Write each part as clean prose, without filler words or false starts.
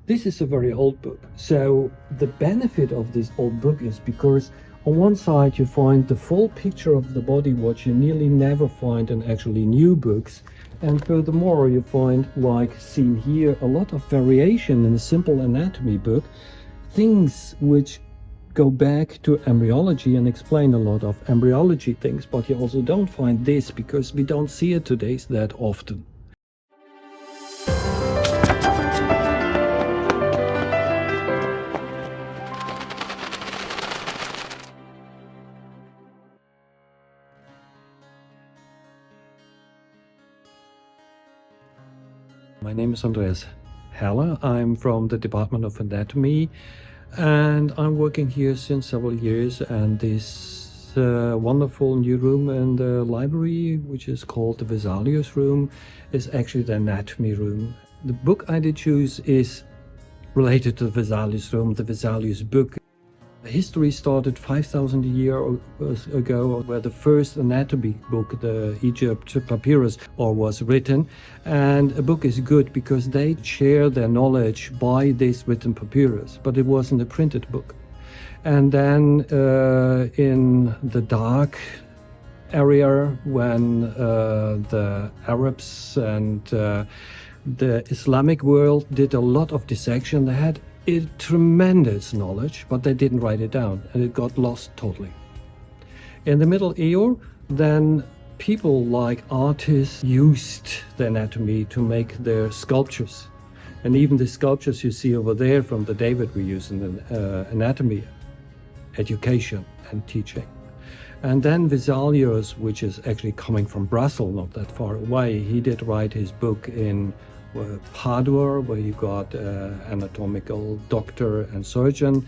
This is a very old book. So the benefit of this old book is because on one side you find the full picture of the body, what you nearly never find in actually new books. And furthermore, you find, like seen here, a lot of variation in a simple anatomy book, things which go back to embryology and explain a lot of embryology things, but you also don't find this because we don't see it today that often. My name is Andreas Herrler. I'm from the Department of Anatomy and I'm working here since several years, and this wonderful new room in the library, which is called the Vesalius Room, is actually the anatomy room. The book I did choose is related to the Vesalius Room, the Vesalius book. History started 5,000 years ago, where the first anatomy book, the Egypt Papyrus, was written. And a book is good because they share their knowledge by this written papyrus, but it wasn't a printed book. And then in the dark area, when the Arabs and the Islamic world did a lot of dissection, they had tremendous knowledge, but they didn't write it down, and it got lost totally. In the Middle Ages, then people like artists used the anatomy to make their sculptures. And even the sculptures you see over there from the David we use in the anatomy, education and teaching. And then Vesalius, which is actually coming from Brussels, not that far away, he did write his book in Padua, where you got anatomical doctor and surgeon,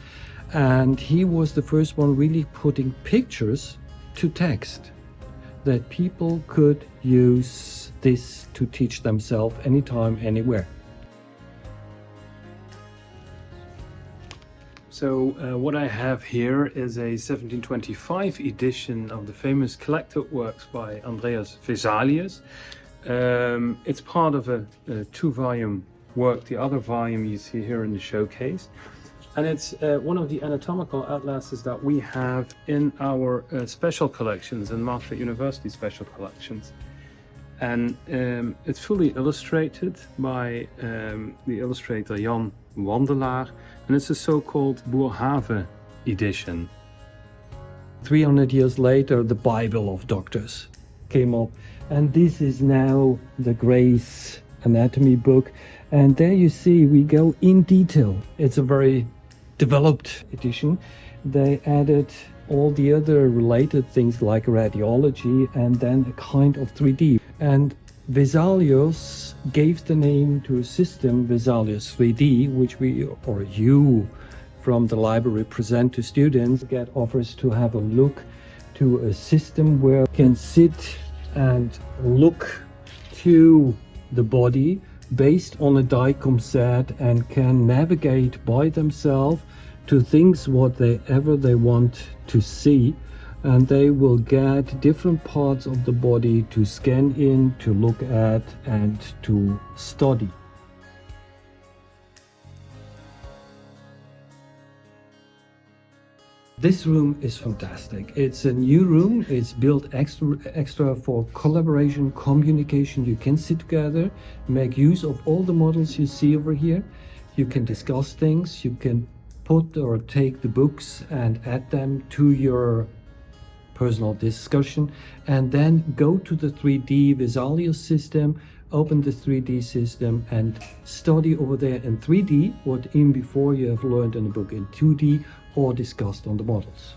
and he was the first one really putting pictures to text, that people could use this to teach themselves anytime, anywhere. So what I have here is a 1725 edition of the famous collected works by Andreas Vesalii. It's part of a two-volume work. The other volume you see here in the showcase, and it's one of the anatomical atlases that we have in our special collections, in Maastricht University special collections. And it's fully illustrated by the illustrator Jan Wandelaar, and it's a so-called Boerhaave edition. 300 years later, the Bible of doctors came up. And this is now the Grace anatomy book. And there you see, we go in detail. It's a very developed edition. They added all the other related things like radiology and then a kind of 3D. And Vesalius gave the name to a system, Vesalius 3D, which we, or you from the library, present to students, get offers to have a look to a system where you can sit and look to the body based on a DICOM set and can navigate by themselves to things whatever they want to see, and they will get different parts of the body to scan in, to look at and to study. This room is fantastic. It's a new room. It's built extra for collaboration, communication. You can sit together, make use of all the models you see over here. You can discuss things. You can put or take the books and add them to your personal discussion, and then go to the 3D Vesalius system, open the 3D system and study over there in 3D what in before you have learned in the book in 2D or discussed on the models.